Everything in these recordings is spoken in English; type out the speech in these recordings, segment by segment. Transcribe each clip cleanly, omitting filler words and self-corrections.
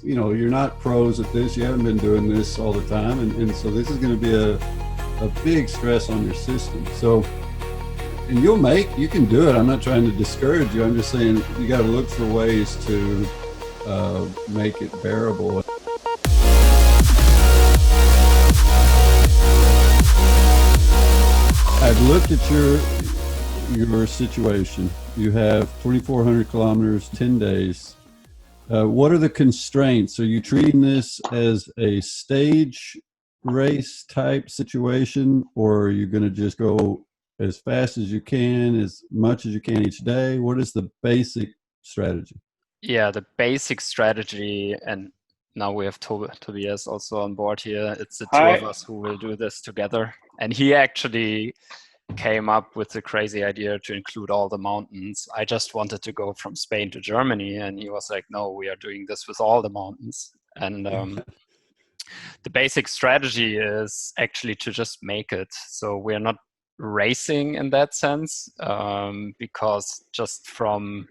You're not pros at this. You haven't been doing this all the time. And so this is going to be a big stress on your system. So, and you can do it. I'm not trying to discourage you. I'm just saying you got to look for ways to make it bearable. I've looked at your situation. You have 2,400 kilometers, 10 days. What are the constraints? Are you treating this as a stage race type situation, or are you going to just go as fast as you can, as much as you can each day? What is the basic strategy? Yeah, the basic strategy, and now we have Tobias also on board here. It's the two of Hi. us who will do this together. And he actually came up with the crazy idea to include all the mountains. I just wanted to go from Spain to Germany, and he was like, no, we are doing this with all the mountains. And the basic strategy is actually to just make it. So we're not racing in that sense, because just from,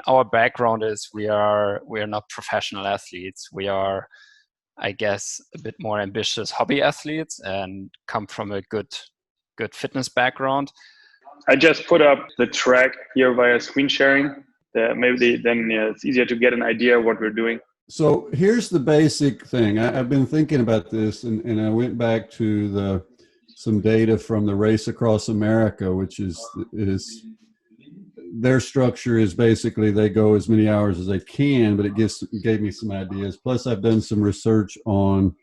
our background is we are not professional athletes. We are, I guess, a bit more ambitious hobby athletes and come from a good fitness background. I just put up the track here via screen sharing. Maybe then it's easier to get an idea of what we're doing. So here's the basic thing. I've been thinking about this, and I went back to some data from the Race Across America, which is their structure is basically they go as many hours as they can, but it gave me some ideas. Plus, I've done some research on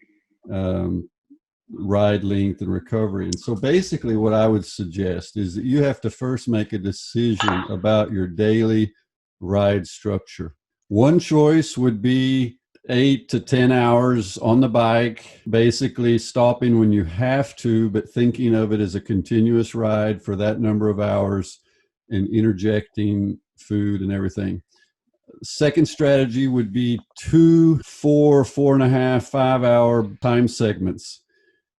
ride length and recovery. And so basically what I would suggest is that you have to first make a decision about your daily ride structure. One choice would be 8 to 10 hours on the bike, basically stopping when you have to, but thinking of it as a continuous ride for that number of hours and interjecting food and everything. Second strategy would be 2, 4, 4.5, 5 hour time segments,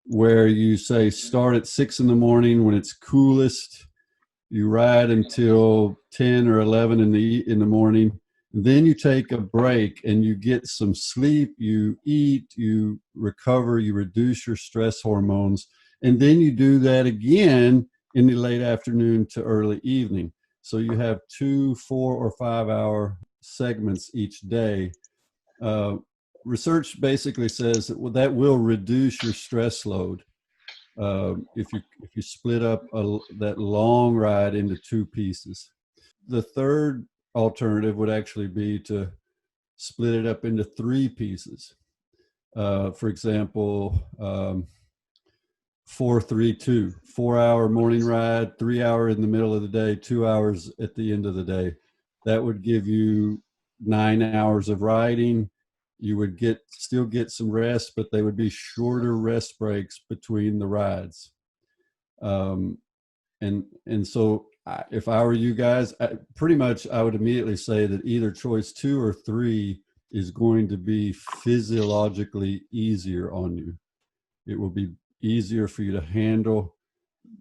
where you say start at 6 in the morning when it's coolest, you ride until 10 or 11 in the morning, then you take a break and you get some sleep, you eat, you recover, you reduce your stress hormones, and then you do that again in the late afternoon to early evening. So you have 2, 4, or 5 hour segments each day. Research basically says that will reduce your stress load if you split up that long ride into 2 pieces. The third alternative would actually be to split it up into 3 pieces. For example, 4-3-2, 4 hour morning ride, 3 hour in the middle of the day, 2 hours at the end of the day. That would give you 9 hours of riding. You would still get some rest, but they would be shorter rest breaks between the rides. And so if I were you guys, I would immediately say that either choice 2 or 3 is going to be physiologically easier on you. It will be easier for you to handle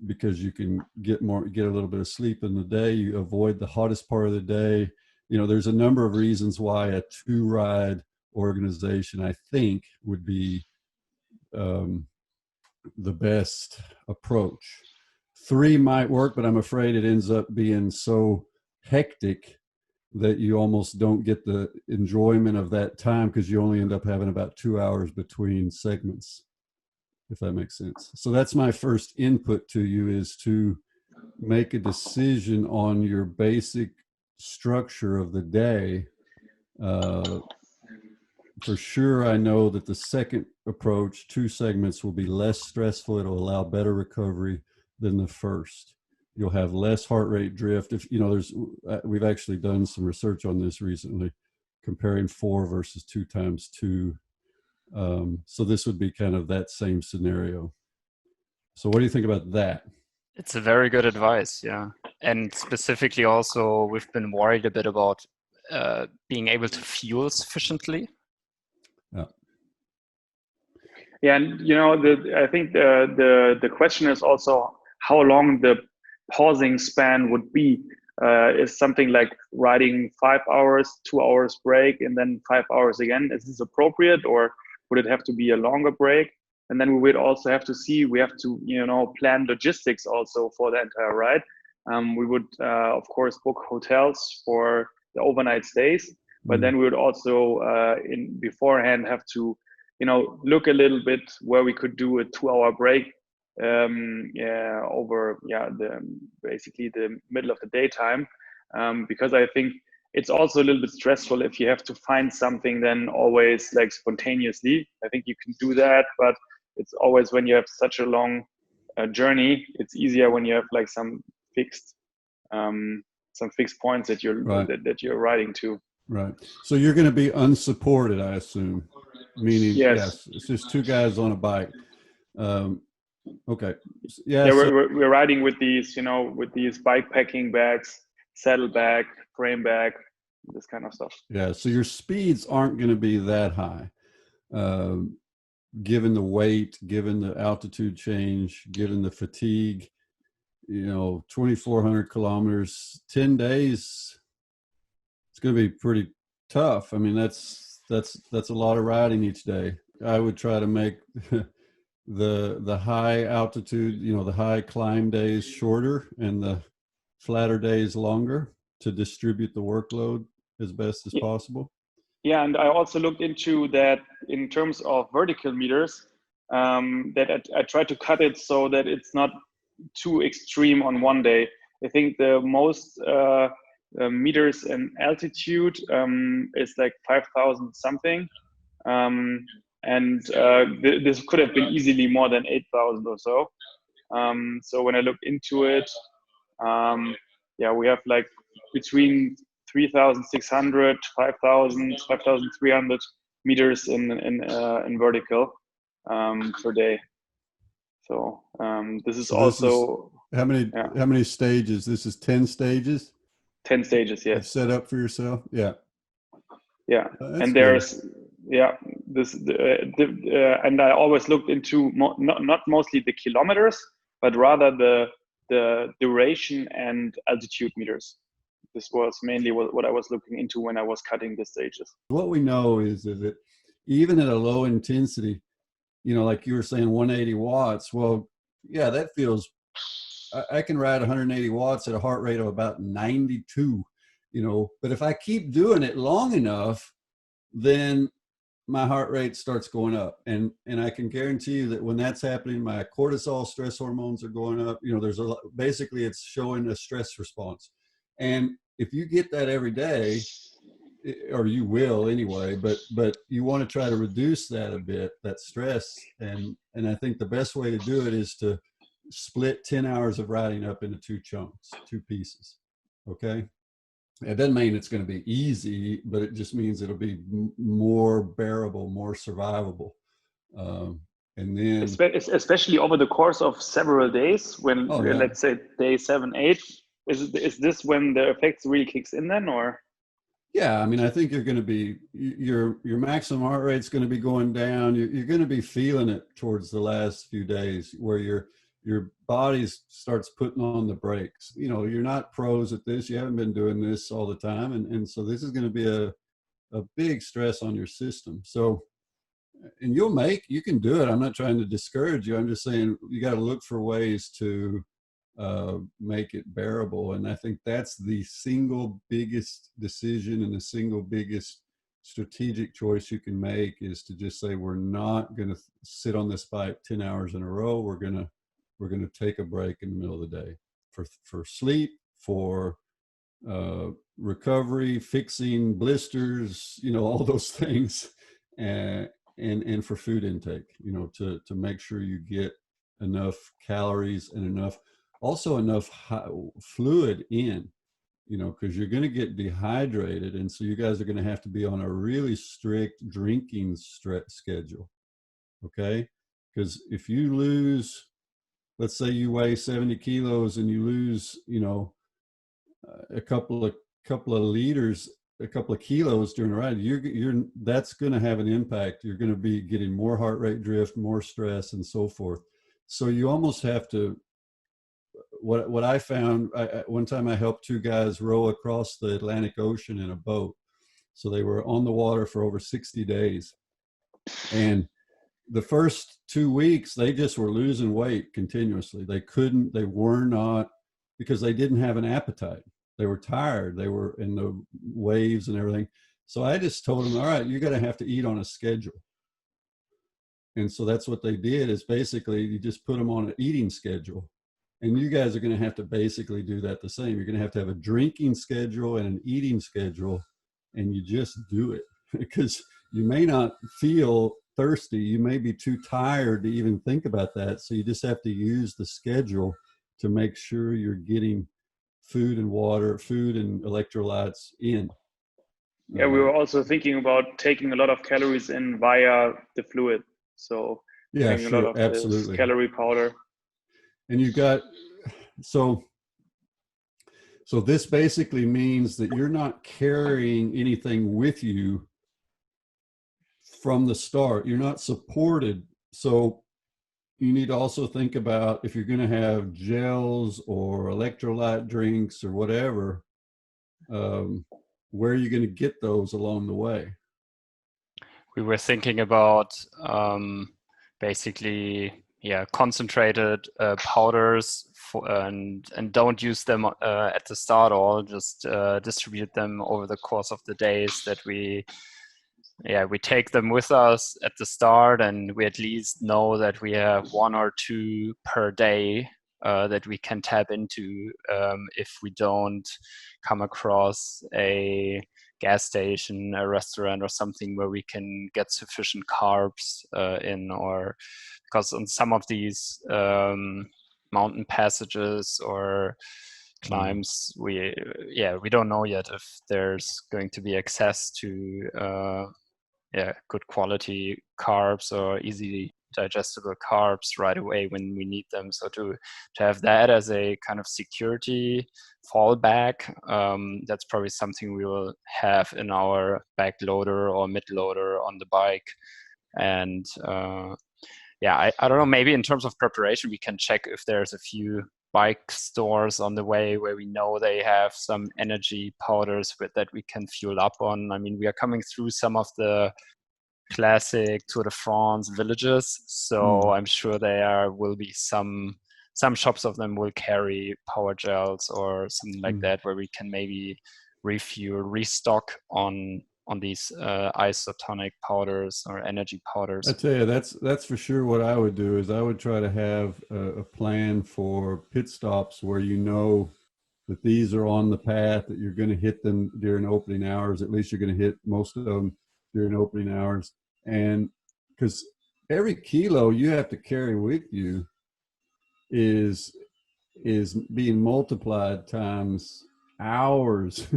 because you can get a little bit of sleep in the day. You avoid the hottest part of the day. There's a number of reasons why a 2 ride organization, I think, would be the best approach. 3 might work, but I'm afraid it ends up being so hectic that you almost don't get the enjoyment of that time because you only end up having about 2 hours between segments, if that makes sense. So that's my first input to you, is to make a decision on your basic structure of the day. For sure, I know that the second approach, 2 segments, will be less stressful. It'll allow better recovery than the first. You'll have less heart rate drift. We've actually done some research on this recently, comparing 4 versus 2 times 2. So this would be kind of that same scenario. So what do you think about that? It's a very good advice, yeah. And specifically also, we've been worried a bit about being able to fuel sufficiently. Yeah, and I think the question is also how long the pausing span would be. is something like riding 5 hours, 2 hours break, and then 5 hours again. Is this appropriate, or would it have to be a longer break? And then we would also have to see, we have to, plan logistics also for the entire ride. We would, of course, book hotels for the overnight stays, but then we would also, beforehand, have to, look a little bit where we could do a 2-hour break over basically the middle of the daytime, because I think it's also a little bit stressful if you have to find something then always like spontaneously. I think you can do that, but it's always when you have such a long journey, it's easier when you have like some fixed points that you're that you're riding to. Right. So you're going to be unsupported, I assume. Meaning, yes, it's just two guys on a bike. Okay. Yeah, we're riding with these, with these bikepacking bags, saddlebag, frame bag, this kind of stuff. Yeah. So your speeds aren't going to be that high, given the weight, given the altitude change, given the fatigue. 2,400 kilometers, 10 days. It's going to be pretty tough. I mean, that's a lot of riding each day. I would try to make the high altitude, the high climb days shorter and the flatter days longer to distribute the workload as best as possible. Yeah, and I also looked into that in terms of vertical meters, that I tried to cut it so that it's not too extreme on one day. I think the most meters in altitude is like 5,000 something. This could have been easily more than 8,000 or so. So when I looked into it, we have like between 3,600, 5,000, 5,300 meters in vertical per day. So this is how many stages? This is 10 stages. 10 stages, yes. Set up for yourself, yeah. Yeah, and there's and I always looked into not mostly the kilometers, but rather the duration and altitude meters. This was mainly what I was looking into when I was cutting the stages. What we know is that even at a low intensity, like you were saying, 180 watts. Well, yeah, that feels. I can ride 180 watts at a heart rate of about 92. But if I keep doing it long enough, then my heart rate starts going up, and I can guarantee you that when that's happening, my cortisol, stress hormones are going up. There's basically it's showing a stress response, and if you get that every day, or you will anyway, but you want to try to reduce that a bit, that stress, and I think the best way to do it is to split 10 hours of riding up into two chunks, two pieces. Okay. It doesn't mean it's going to be easy, but it just means it'll be more bearable, more survivable. And then especially over the course of several days, when let's say day 7, 8, is this when the effects really kicks in then, or? Yeah, I mean, I think you're going to be, your maximum heart rate's going to be going down. You're going to be feeling it towards the last few days, where your body starts putting on the brakes. You're not pros at this. You haven't been doing this all the time. And so this is going to be a big stress on your system. So, and you can do it. I'm not trying to discourage you. I'm just saying you got to look for ways to make it bearable. And I think that's the single biggest decision and the single biggest strategic choice you can make, is to just say, we're not going to sit on this bike 10 hours in a row. We're going to take a break in the middle of the day for sleep, for recovery, fixing blisters, all those things, and for food intake, to make sure you get enough calories and enough fluid in, because you're going to get dehydrated. And so you guys are going to have to be on a really strict drinking schedule. Okay. Because if you lose, let's say you weigh 70 kilos and you lose, a couple of liters, a couple of kilos during a ride, that's going to have an impact. You're going to be getting more heart rate drift, more stress, and so forth. So you almost have to what I found, one time I helped two guys row across the Atlantic Ocean in a boat. So they were on the water for over 60 days. And the first 2 weeks, they just were losing weight continuously. They were not, because they didn't have an appetite. They were tired. They were in the waves and everything. So I just told them, all right, you're going to have to eat on a schedule. And so that's what they did, is basically you just put them on an eating schedule. And you guys are going to have to basically do that the same. You're going to have a drinking schedule and an eating schedule, and you just do it, because you may not feel thirsty. You may be too tired to even think about that. So you just have to use the schedule to make sure you're getting food and water, food and electrolytes in. Yeah, we were also thinking about taking a lot of calories in via the fluid. So yeah, sure, a lot of absolutely calorie powder. And you've got, so this basically means that you're not carrying anything with you from the start. You're not supported. So you need to also think about, if you're going to have gels or electrolyte drinks or whatever, where are you going to get those along the way? We were thinking about basically, concentrated powders, and don't use them at the start, or just distribute them over the course of the days that we take them with us at the start, and we at least know that we have 1 or 2 per day that we can tap into if we don't come across a gas station, a restaurant, or something where we can get sufficient carbs in, or because on some of these mountain passages or climbs, we don't know yet if there's going to be access to good quality carbs or easily digestible carbs right away when we need them. So to have that as a kind of security fallback, that's probably something we will have in our back loader or mid loader on the bike. And I don't know, maybe in terms of preparation, we can check if there's a few bike stores on the way where we know they have some energy powders that we can fuel up on. I mean, we are coming through some of the classic Tour de France villages, so I'm sure there will be some shops of them will carry power gels or something like that, where we can maybe restock on these isotonic powders or energy powders. I tell you, that's for sure what I would do, is I would try to have a plan for pit stops where you know that these are on the path, that you're going to hit them during opening hours. At least you're going to hit most of them during opening hours. And because every kilo you have to carry with you is being multiplied times hours,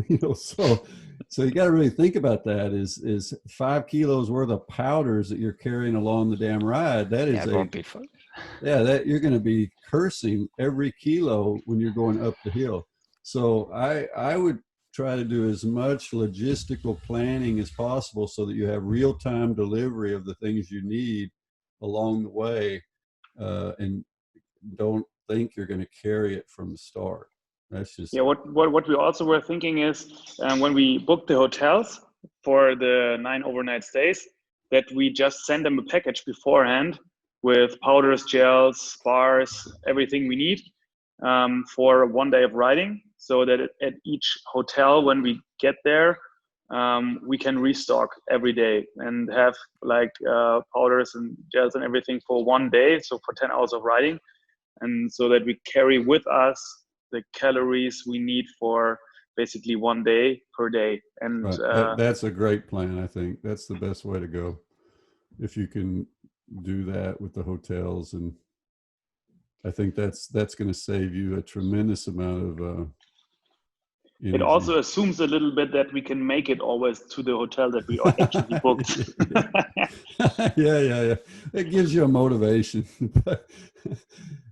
so you got to really think about that. Is 5 kilos worth of powders that you're carrying along the damn ride. That is it won't be fun. Yeah, that you're going to be cursing every kilo when you're going up the hill. So I would try to do as much logistical planning as possible so that you have real-time delivery of the things you need along the way, and don't think you're going to carry it from the start. That's just what we also were thinking is, when we booked the hotels for the 9 overnight stays, that we just send them a package beforehand with powders, gels, bars, everything we need for 1 day of riding, so that at each hotel when we get there, we can restock every day and have like powders and gels and everything for 1 day, so for 10 hours of riding, and so that we carry with us the calories we need for basically 1 day per day. And right. That's a great plan. I think that's the best way to go, if you can do that with the hotels. And I think that's going to save you a tremendous amount of energy. It also assumes a little bit that we can make it always to the hotel that we actually booked. yeah. It gives you a motivation.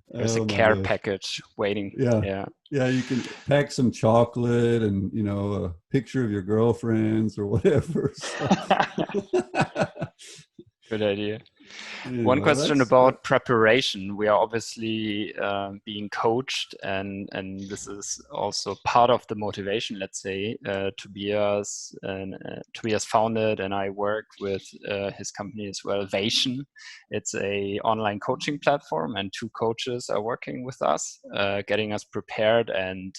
There's a care package waiting. Yeah. You can pack some chocolate and, a picture of your girlfriends or whatever. Good idea. One question that's about preparation. We are obviously being coached, and this is also part of the motivation. Let's say Tobias founded, and I work with his company as well, VATION. It's a online coaching platform, and 2 coaches are working with us, getting us prepared, and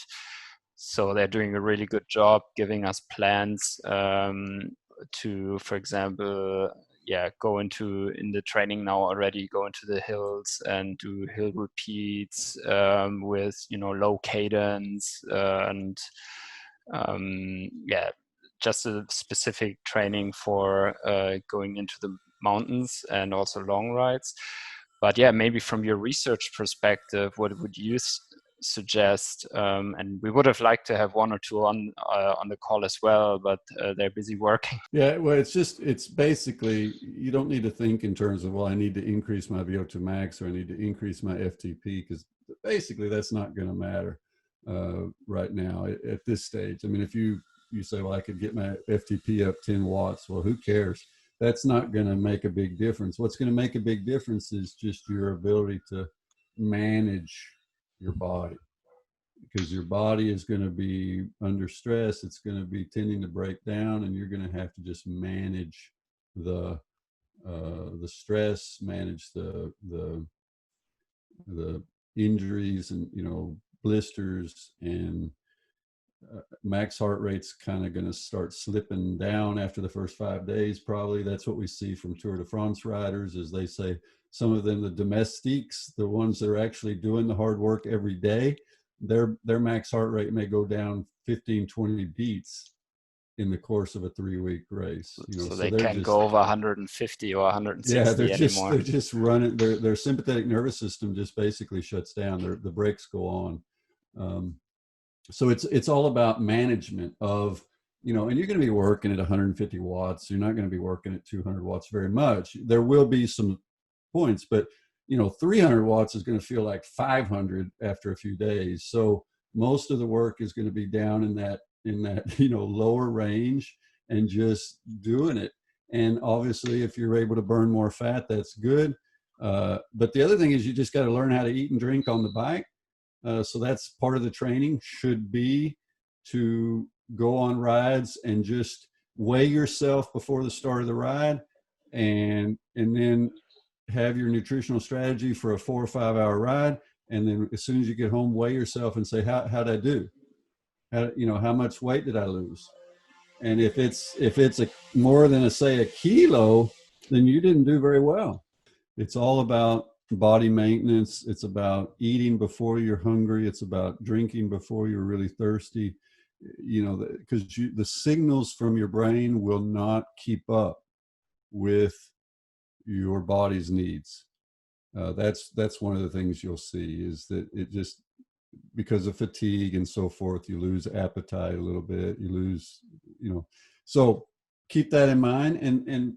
so they're doing a really good job giving us plans to, for example, go into in the training now already, go into the hills and do hill repeats with low cadence and just a specific training for going into the mountains and also long rides. But maybe from your research perspective, what would you suggest? And we would have liked to have 1 or 2 on the call as well, but they're busy working. Yeah, well, it's basically, you don't need to think in terms of, well, I need to increase my VO2 max or I need to increase my FTP, because basically that's not going to matter right now at this stage. I mean, if you say, well, I could get my FTP up 10 watts, well, who cares? That's not going to make a big difference. What's going to make a big difference is just your ability to manage your body, because your body is going to be under stress. It's going to be tending to break down, and you're going to have to just manage the stress, manage the injuries and blisters, and max heart rate's kind of going to start slipping down after the first 5 days. Probably that's what we see from Tour de France riders, is they say some of them, the domestiques, the ones that are actually doing the hard work every day, their max heart rate may go down 15-20 beats in the course of a 3-week race. So they can't go over 150 or 160 anymore. They're just running. Their sympathetic nervous system just basically shuts down. The brakes go on. So it's all about management of, and you're going to be working at 150 watts. You're not going to be working at 200 watts very much. There will be some points, but 300 watts is going to feel like 500 after a few days. So most of the work is going to be down in that lower range and just doing it. And obviously, if you're able to burn more fat, that's good. But the other thing is, you just got to learn how to eat and drink on the bike. So that's part of the training, should be to go on rides and just weigh yourself before the start of the ride, and then have your nutritional strategy for a 4 or 5 hour ride. And then as soon as you get home, weigh yourself and say, how'd I do? How much weight did I lose? And if it's more than a kilo, then you didn't do very well. It's all about body maintenance. It's about eating before you're hungry. It's about drinking before you're really thirsty, because the signals from your brain will not keep up with your body's needs. That's one of the things you'll see, is that it just, because of fatigue and so forth, you lose appetite a little bit. You lose, so keep that in mind. And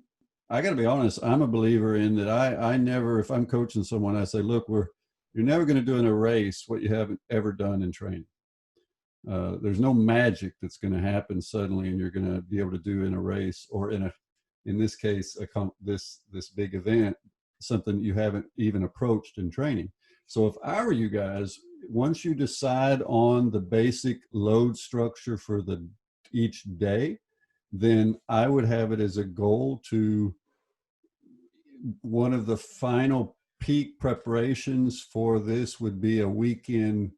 I got to be honest, I'm a believer in that. I never, if I'm coaching someone, I say, look, you're never going to do in a race what you haven't ever done in training. There's no magic that's going to happen suddenly and you're going to be able to do in a race, or in this case, this big event, something you haven't even approached in training. So if I were you guys, once you decide on the basic load structure for each day, then I would have it as a goal to, one of the final peak preparations for this would be a weekend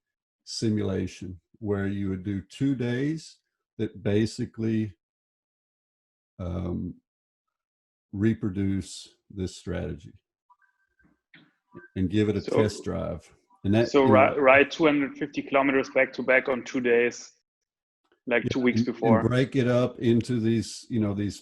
simulation, where you would do 2 days that basically reproduce this strategy and give it a test drive. And that, ride 250 kilometers back to back on 2 days, like 2 weeks before. And break it up into these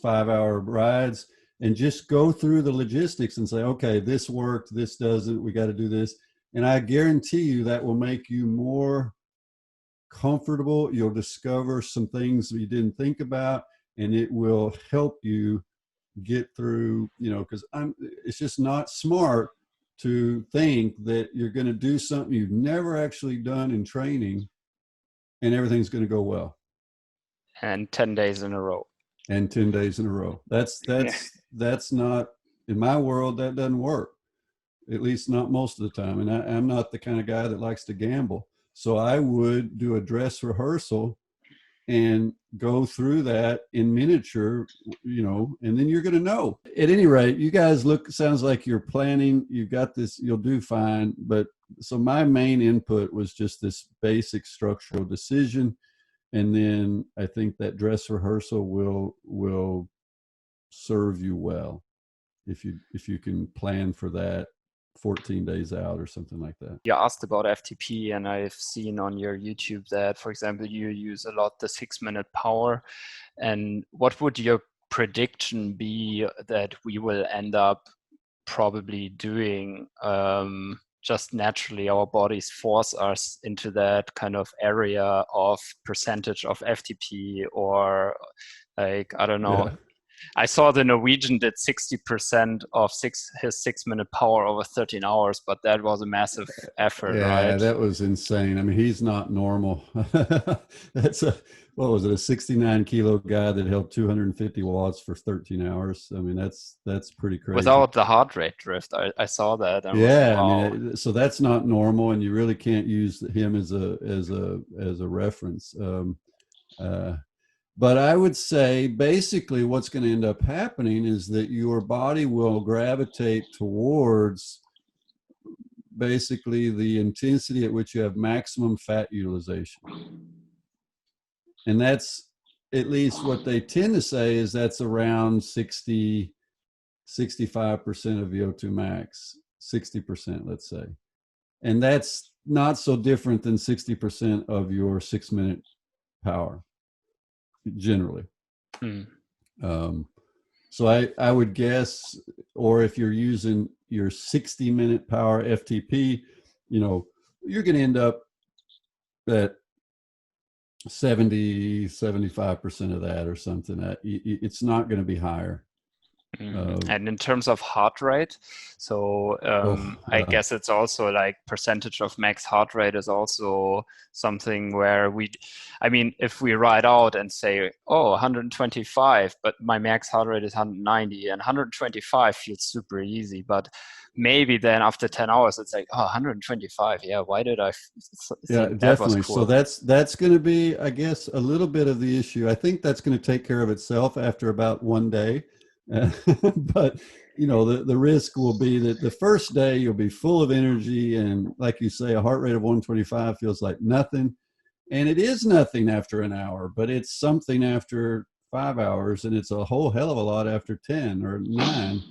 5 hour rides, and just go through the logistics and say, okay, this worked, this doesn't, we got to do this. And I guarantee you that will make you more comfortable. You'll discover some things that you didn't think about, and it will help you get through, because it's just not smart to think that you're going to do something you've never actually done in training and everything's going to go well. And 10 days in a row. And 10 days in a row. That's not in my world, that doesn't work, at least not most of the time. And I'm not the kind of guy that likes to gamble. So I would do a dress rehearsal and go through that in miniature, and then you're going to know. At any rate, you guys sounds like you're planning, you've got this, you'll do fine. But so my main input was just this basic structural decision. And then I think that dress rehearsal will serve you well if you can plan for that 14 days out or something like that. You asked about FTP, and I've seen on your YouTube that, for example, you use a lot the 6-minute power. And what would your prediction be that we will end up probably doing? Just naturally, our bodies force us into that kind of area of percentage of FTP, or like, I don't know. Yeah. I saw the Norwegian did 60% of his 6-minute power over 13 hours, but that was a massive effort, yeah, right? That was insane. I mean, he's not normal. That's what was it, a 69 kilo guy that held 250 watts for 13 hours. I mean, that's pretty crazy. Without the heart rate drift, I saw that. Yeah, wow. I mean, so that's not normal, and you really can't use him as a reference. But I would say basically what's going to end up happening is that your body will gravitate towards basically the intensity at which you have maximum fat utilization. And that's at least what they tend to say is that's around 65% of VO2 max, 60%, let's say. And that's not so different than 60% of your 6-minute power. Generally. So I would guess, or if you're using your 60-minute power FTP, you're going to end up at 75% of that or something. It's not going to be higher. And in terms of heart rate, so I guess it's also like percentage of max heart rate is also something where if we ride out and say, 125, but my max heart rate is 190, and 125 feels super easy, but maybe then after 10 hours, it's like, 125. Yeah, why did I think that was cool? So that's going to be, I guess, a little bit of the issue. I think that's going to take care of itself after about one day. But the risk will be that the first day you'll be full of energy, and like you say, a heart rate of 125 feels like nothing, and it is nothing after an hour, but it's something after 5 hours, and it's a whole hell of a lot after 10 or 9.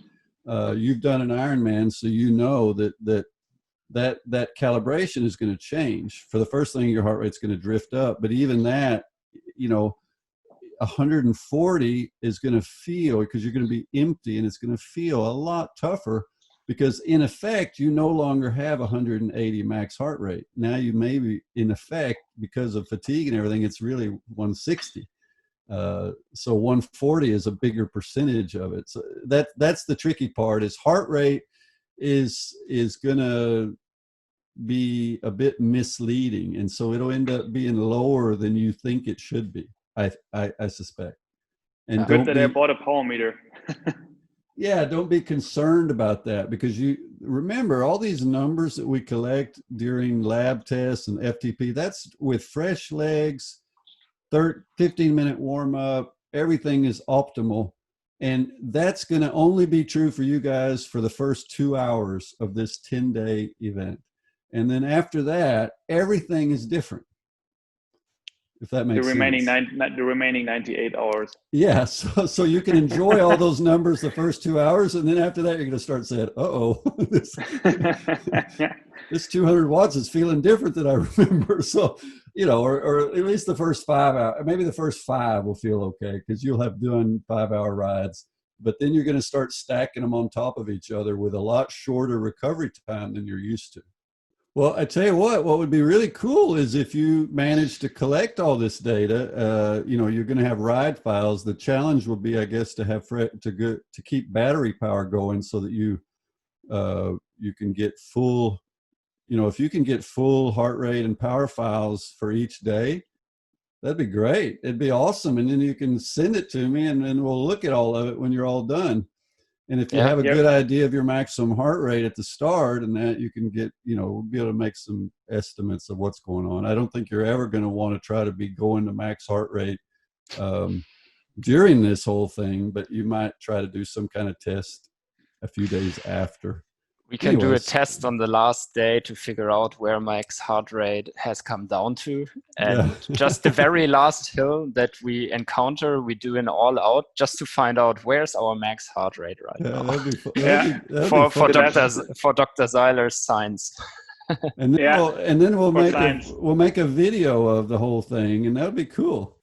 You've done an Ironman, so you know that calibration is going to change. For the first thing, your heart rate's going to drift up, but even that, 140 is going to feel, because you're going to be empty, and it's going to feel a lot tougher, because in effect you no longer have 180 max heart rate. Now you may be, in effect, because of fatigue and everything, it's really 160. So 140 is a bigger percentage of it. So that's the tricky part, is heart rate is going to be a bit misleading, and so it'll end up being lower than you think it should be. I suspect. And good that I bought a power meter. Yeah, don't be concerned about that, because you remember all these numbers that we collect during lab tests and FTP, that's with fresh legs, 15-minute warm up, everything is optimal. And that's going to only be true for you guys for the first 2 hours of this 10-day event. And then after that, everything is different. If that makes sense. The remaining 98 hours. Yeah, so you can enjoy all those numbers the first 2 hours, and then after that, you're going to start saying, this 200 watts is feeling different than I remember. So, or at least the first 5 hours, maybe the first 5 will feel okay, because you'll have done 5-hour rides. But then you're going to start stacking them on top of each other with a lot shorter recovery time than you're used to. Well, I tell you what would be really cool is if you manage to collect all this data. You're going to have ride files. The challenge will be, I guess, to have to keep battery power going, so that you can get full. If you can get full heart rate and power files for each day, that'd be great. It'd be awesome, and then you can send it to me, and then we'll look at all of it when you're all done. And if you Yeah. have a Yep. good idea of your maximum heart rate at the start, and that you can get, be able to make some estimates of what's going on. I don't think you're ever going to want to try to be going to max heart rate during this whole thing, but you might try to do some kind of test a few days after. We can do a Anyways. test on the last day to figure out where max heart rate has come down to. And just the very last hill that we encounter, we do an all out just to find out where's our max heart rate right now. That'd be fun. Yeah. For Dr. Seiler's science. And then we'll For make science. we'll make a video of the whole thing, and that would be cool.